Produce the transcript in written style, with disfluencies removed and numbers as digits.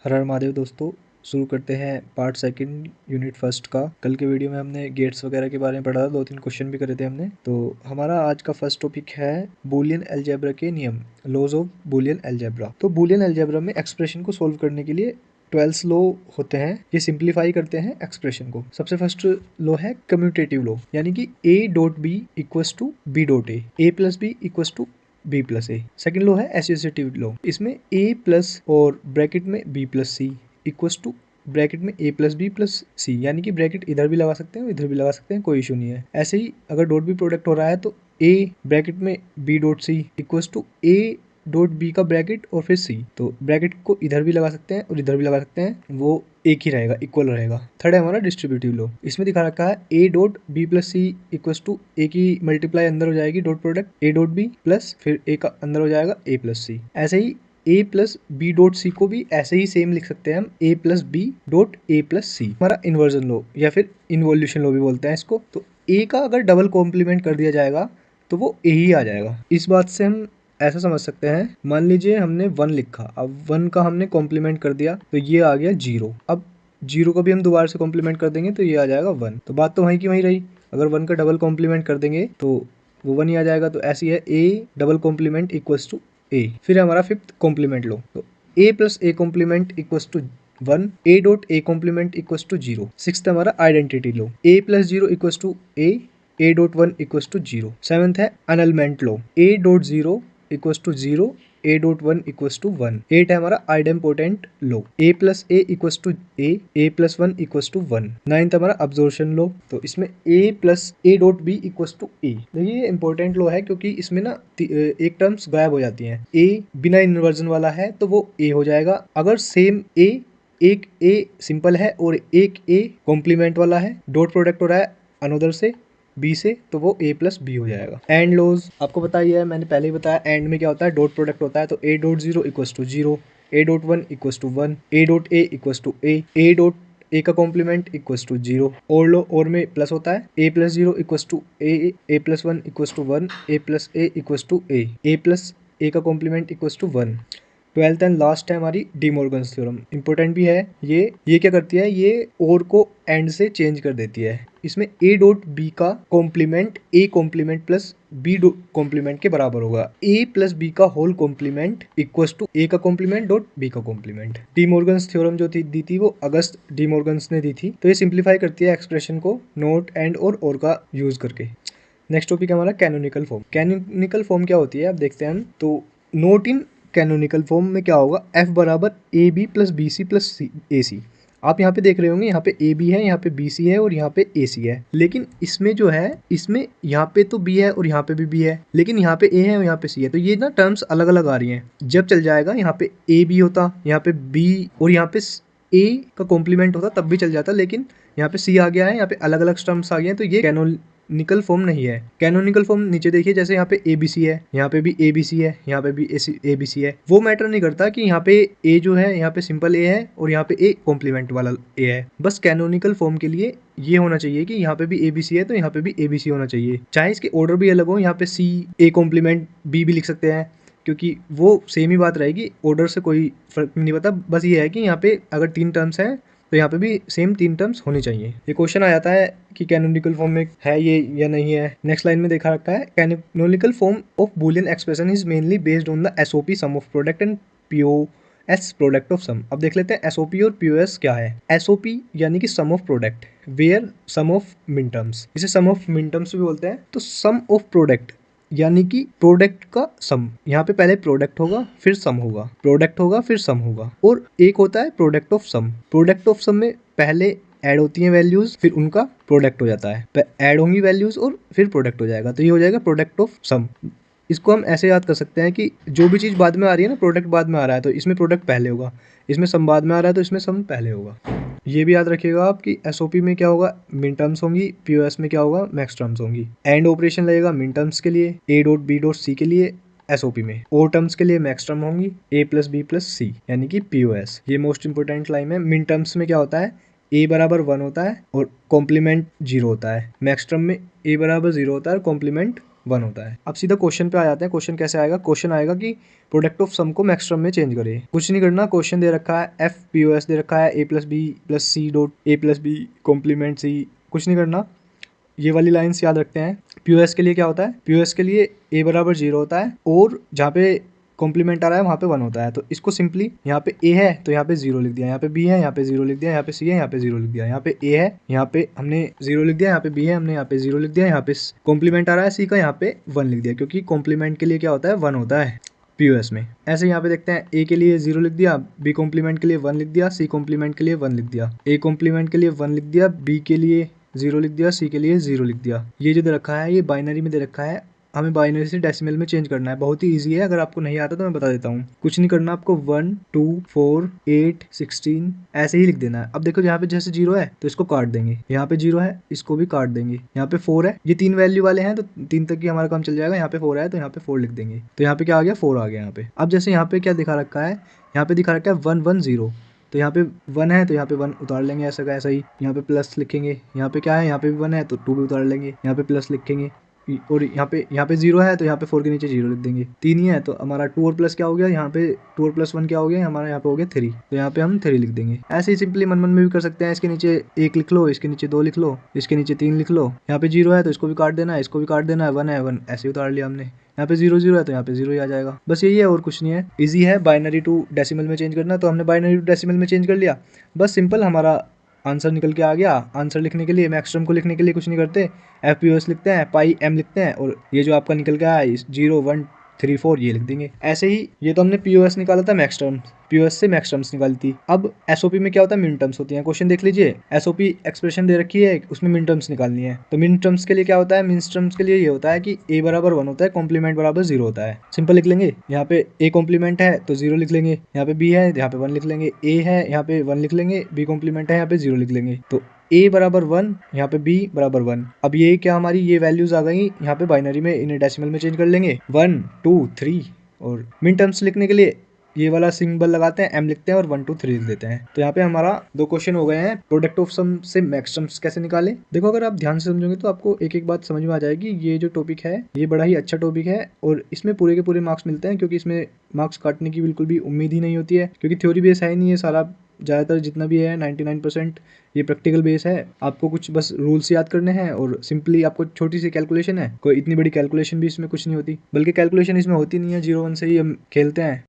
हर हर महादेव दोस्तों, शुरू करते हैं पार्ट सेकंड यूनिट फर्स्ट का। कल के वीडियो में हमने गेट्स वगैरह के बारे में पढ़ा था, 2-3 क्वेश्चन भी करे थे हमने। तो हमारा आज का फर्स्ट टॉपिक है बूलियन अलजेब्रा के नियम, लॉज ऑफ बूलियन अलजेब्रा। तो बूलियन अलजेब्रा में एक्सप्रेशन को सोल्व करने के लिए 12 लॉ होते हैं, ये सिंप्लीफाई करते हैं एक्सप्रेशन को। सबसे फर्स्ट लॉ है कम्यूटेटिव लॉ, यानी कि a dot B equals to B dot A plus B equals to B plus A. Second law है एसोसिएटिव लॉ, इसमें a प्लस और ब्रैकेट में b plus C equals to bracket में a plus B plus C, यानी कि bracket इधर भी लगा सकते हैं इधर भी लगा सकते हैं, कोई इशू नहीं है। ऐसे ही अगर डॉट भी प्रोडक्ट हो रहा है तो a ब्रैकेट में b dot C equals to a dot B का ब्रैकेट और फिर सी, तो ब्रैकेट को इधर भी लगा सकते हैं और इधर भी लगा सकते हैं, वो एक ही रहेगा, इक्वल रहेगा। थर्ड है हमारा डिस्ट्रीब्यूटिव लॉ, इसमें दिखा रखा है a dot B plus C equals to A की मल्टीप्लाई अंदर हो जाएगी dot product a dot B plus फिर a का अंदर हो जाएगा a प्लस सी। ऐसे ही a plus B dot C को भी ऐसे ही सेम लिख सकते हैं हम, a plus B dot A plus C. हमारा इन्वर्जन लॉ या फिर इन्वोल्यूशन लॉ भी बोलते हैं इसको। तो a का अगर डबल कॉम्प्लीमेंट कर दिया जाएगा तो वो a ही आ जाएगा। इस बात से हम ऐसा समझ सकते हैं, मान लीजिए हमने 1 लिखा, अब 1 का हमने कॉम्प्लीमेंट कर दिया तो ये आ गया 0। अब 0 को भी हम दोबारा से कॉम्प्लीमेंट कर देंगे तो ये आ जाएगा 1। तो बात तो वहीं की वहीं रही, अगर 1 का डबल कॉम्प्लीमेंट कर देंगे तो वो 1 ही आ जाएगा। तो ऐसी है a double complement equals to a। फिर हमारा फिफ्थ कॉम्प्लीमेंट लो, तो a plus A complement equals to 1, a dot A complement equals to 0। Sixth हमारा identity law, a plus 0 equals to a dot 1 equals to 0। Seventh है annulment law, a dot 0 equals to 0, a dot 1 equals to 1। 8 है हमारा idempotent law, a plus A equals to a plus 1 equals to 1। 9th हमारा absorption लो, तो इसमें a plus A dot B equals to a। देखिए ये important लो है क्योंकि इसमें ना एक टर्म्स गायब हो जाती हैं। a बिना इन्वर्जन वाला है तो वो a हो जाएगा, अगर सेम a एक a सिंपल है और एक a कॉम्प्लीमेंट वाला है, डॉट प्रोडक्ट हो रहा है अनदर से b से, तो वो a प्लस बी हो जाएगा। एंड लॉज आपको पता ही है, मैंने पहले ही बताया एंड में क्या होता है, डॉट प्रोडक्ट होता है। तो a dot 0 equals to 0, a dot 1 equals to 1, a dot a equals to a dot A का कॉम्प्लीमेंट इक्वल्स टू 0। और लो और में प्लस होता है, a plus 0 equals to a plus 1 equals to 1, a plus a equals to a plus a का complement equals to 1। 12th and last है हमारी D Morgan's theorem, important भी है ये क्या करती है, ये और को एंड से चेंज कर देती है। इसमें a डॉट बी का complement a complement plus b complement के बराबर होगा, a प्लस b का whole complement equals to a का कॉम्प्लीमेंट डॉट b का कॉम्प्लीमेंट। डी मॉर्गन्स थ्योरम जो दी थी वो अगस्त डी मॉर्गन्स ने दी थी। तो ये सिंप्लीफाई करती है एक्सप्रेशन को नोट एंड और का यूज करके। नेक्स्ट टॉपिक है हमारा कैनोनिकल फॉर्म। कैनोनिकल फॉर्म क्या होती है अब देखते हैं हम। तो नोट इन कैनोनिकल फॉर्म में क्या होगा, f बराबर A B plus B C plus A C. आप यहाँ पे देख रहे होंगे, यहाँ पे ए बी है, यहाँ पे बी सी है और यहाँ पे ए सी है, लेकिन इसमें जो है, इसमें यहाँ पे तो बी है और यहाँ पे भी बी है, लेकिन यहाँ पे ए है और यहाँ पे सी है। तो ये ना टर्म्स अलग अलग आ रही हैं। जब चल जाएगा यहाँ पे ए बी होता, यहाँ पे बी और यहाँ पे ए का कॉम्प्लीमेंट होता तब भी चल जाता, लेकिन यहाँ पे सी आ गया है, यहाँ पे अलग अलग टर्म्स आ गए हैं, तो ये कैनोनिकल फॉर्म नहीं है। कैनोनिकल फॉर्म नीचे देखिए, जैसे यहाँ पे ए बी सी है, यहाँ पे भी ए बी सी है, यहाँ पे भी ए बी सी है। वो मैटर नहीं करता कि यहाँ पे ए जो है, यहाँ पे सिंपल ए है और यहाँ पे ए कॉम्प्लीमेंट वाला ए है। बस कैनोनिकल फॉर्म के लिए ये होना चाहिए कि यहाँ पे भी ए बी सी है तो यहाँ पे भी ए बी सी होना चाहिए, चाहे इसके ऑर्डर भी अलग हो। यहाँ पे सी ए कॉम्प्लीमेंट बी भी लिख सकते हैं, क्योंकि वो सेम ही बात रहेगी, ऑर्डर से कोई फर्क नहीं पड़ता। बस ये है कि यहाँ पे अगर 3 टर्म्स हैं तो यहाँ पे भी सेम 3 टर्म्स होनी चाहिए। ये क्वेश्चन आ जाता है कि कैनोनिकल फॉर्म में है ये या नहीं है। नेक्स्ट लाइन में देखा रखा है, canonical form of Boolean expression is mainly based on the SOP sum of product and POS product of sum. अब देख लेते हैं एसओपी और पीओएस क्या है। एसओपी यानी कि sum of product, where sum of minterms, इसे सम ऑफ मिन टर्म्स भी बोलते हैं। तो सम ऑफ प्रोडक्ट यानी कि प्रोडक्ट का सम, यहाँ पे पहले प्रोडक्ट होगा फिर सम होगा, प्रोडक्ट होगा फिर सम होगा। और एक होता है product of sum, product of sum में पहले ऐड होती हैं वैल्यूज, फिर उनका प्रोडक्ट हो जाता है, ऐड होंगी वैल्यूज और फिर प्रोडक्ट हो जाएगा, तो ये हो जाएगा प्रोडक्ट ऑफ सम। इसको हम ऐसे याद कर सकते हैं कि जो भी चीज़ बाद में आ रही है ना, प्रोडक्ट बाद में आ रहा है तो इसमें प्रोडक्ट पहले होगा, इसमें सम बाद में आ रहा है तो इसमें सम पहले होगा। ये भी याद रखिएगा आप कि एसओपी में क्या होगा, मिन टर्म्स होंगी, पीओएस में क्या होगा, मैक्स टर्म्स होंगी। एंड ऑपरेशन लगेगा मिन टर्म्स के लिए, A dot B dot C के लिए एसओपी में, और टर्म्स के लिए मैक्स टर्म होंगी, ए प्लस बी प्लस सी यानी कि पीओएस। ये मोस्ट इंपोर्टेंट लाइन है। मिन टर्म्स में क्या होता है, ए बराबर 1 होता है और कॉम्प्लीमेंट 0 होता है। मैक्स टर्म में ए बराबर 0 होता है और कॉम्प्लीमेंट 1 होता है। अब सीधा क्वेश्चन पे आ जाते हैं। क्वेश्चन कैसे आएगा? क्वेश्चन आएगा कि प्रोडक्ट ऑफ सम को मैक्सटर्म में चेंज करे। कुछ नहीं करना, क्वेश्चन दे रखा है एफ पी ओ एस दे रखा है a plus B plus C dot a plus B complement C. कुछ नहीं करना, ये वाली लाइन्स याद रखते हैं। पीओएस के लिए क्या होता है? पीओएस के लिए a बराबर 0 होता है और जहाँ पे कॉम्प्लीमेंट आ रहा है वहाँ पे 1 होता है। तो इसको सिंपली यहाँ पे a है तो यहाँ पे 0 लिख दिया, यहाँ पे b है यहाँ पे 0 लिख दिया, यहाँ पे c है यहाँ पे 0 लिख दिया, यहाँ पे a है यहाँ पे हमने 0 लिख दिया, यहाँ पे b है हमने यहाँ पे 0 लिख दिया, यहाँ पे कॉम्प्लीमेंट आ रहा है c का, यहाँ पे 1 लिख दिया, क्योंकि कॉम्प्लीमेंट के लिए क्या होता है? 1 होता है पीओएस में। ऐसे यहाँ पे देखते हैं, a के लिए 0 लिख दिया, b कॉम्प्लीमेंट के लिए 1 लिख दिया, c कॉम्प्लीमेंट के लिए 1 लिख दिया, a कॉम्प्लीमेंट के लिए 1 लिख दिया, b के लिए 0 लिख दिया, सी के लिए 0 लिख दिया। ये जो दे रखा है ये बाइनरी में दे रखा है, हमें बाइनरी से डेसिमल में चेंज करना है। बहुत ही इजी है, अगर आपको नहीं आता तो मैं बता देता हूँ। कुछ नहीं करना, आपको 1 2 4 8 16 ऐसे ही लिख देना है। अब देखो यहाँ पे जैसे 0 है तो इसको काट देंगे, यहाँ पे 0 है इसको भी काट देंगे, यहाँ पे 4 है, ये 3 वैल्यू वाले हैं तो 3 तक की हमारा काम चल जाएगा। यहाँ पे 4 है तो यहाँ पे 4 लिख देंगे, तो यहाँ पे क्या आ गया? 4 आ गया यहाँ पे। अब जैसे यहाँ पे क्या दिखा रखा है? यहाँ पे दिखा रखा है 1 1 0, तो यहाँ पे 1 है तो यहाँ पे 1 उतार लेंगे, ऐसा का ऐसा ही। यहाँ पे प्लस लिखेंगे, यहाँ पे क्या है? यहाँ पे भी 1 है तो 2 भी उतार लेंगे, यहाँ पे प्लस लिखेंगे, और यहाँ पे 0 है तो यहाँ पे 4 के नीचे 0 लिख देंगे। 3 ही है तो हमारा 2 और प्लस क्या हो गया? यहाँ पे 2 और प्लस 1 क्या हो गया? हमारा यहाँ पे हो गया 3, तो यहाँ पे हम 3 लिख देंगे। ऐसे ही सिंपली मन मन में भी कर सकते हैं। इसके नीचे 1 लिख लो, इसके नीचे 2 लिख लो, इसके नीचे 3 लिख लो। यहाँ पे 0 है तो इसको भी काट देना है, इसको भी काट देना है, 1 है 1 ऐसे ही उतार लिया हमने। यहाँ पे 0 0 है तो यहाँ पे 0 ही आ जाएगा। बस यही है और कुछ नहीं है। इजी है बाइनरी टू डेसिमल में चेंज करना, तो हमने बाइनरी टू डेसिमल में चेंज कर लिया। बस सिंपल हमारा आंसर निकल के आ गया। आंसर लिखने के लिए, मैक्सटर्म को लिखने के लिए कुछ नहीं करते, एफ पी एस लिखते हैं, पाई एम लिखते हैं, और ये जो आपका निकल गया है 0 1 3 4 ये लिख देंगे। ऐसे ही ये तो हमने पीओएस निकाला था, मैक्सटर्म पीओएस से मैक्सटर्म्स निकाली थी। अब एसओपी में क्या होता है? मिन टर्म्स होती हैं। क्वेश्चन देख लीजिए, एसओपी एक्सप्रेशन दे रखी है, उसमें मिन टर्म्स निकालनी है। तो मिन टर्म्स के लिए क्या होता है? मिन टर्म्स के लिए ये होता है कि a बराबर 1 होता है, कॉम्प्लीमेंट बराबर 0 होता है। सिंपल लिख लेंगे, यहाँ पे a कॉम्प्लीमेंट है तो 0 लिख लेंगे, यहाँ पे b है यहाँ पे 1 लिख लेंगे, a है यहाँ पे 1 लिख लेंगे, b कॉम्प्लीमेंट है यहाँ पे 0 लिख लेंगे। तो a बराबर 1, यहाँ पे b बराबर 1। अब ये क्या, हमारी ये वैल्यूज आ गई यहाँ पे बाइनरी में, इन्हें डेसिमल में चेंज कर लेंगे 1 2 3। और मिन टर्म्स लिखने के लिए ये वाला सिंबल लगाते हैं, m लिखते हैं और 1 2 3 लिख देते हैं। तो यहाँ पे हमारा 2 क्वेश्चन हो गए हैं। प्रोडक्ट ऑफ सम से मैक्सटर्म्स कैसे निकालें? देखो, अगर आप ध्यान से समझोगे तो आपको एक एक बात समझ में आ जाएगी। ये जो टॉपिक है ये बड़ा ही अच्छा टॉपिक है और इसमें पूरे के पूरे मार्क्स मिलते हैं, क्योंकि इसमें मार्क्स काटने की बिल्कुल भी उम्मीद ही नहीं होती है, क्योंकि थ्योरी बेस है नहीं, ये सारा ज़्यादातर जितना भी है 99% ये प्रैक्टिकल बेस है। आपको कुछ बस रूल्स याद करने हैं और सिंपली आपको छोटी सी कैलकुलेशन है, कोई इतनी बड़ी कैलकुलेशन भी इसमें कुछ नहीं होती, बल्कि कैलकुलेशन इसमें होती नहीं है, 0 1 से ही हम खेलते हैं।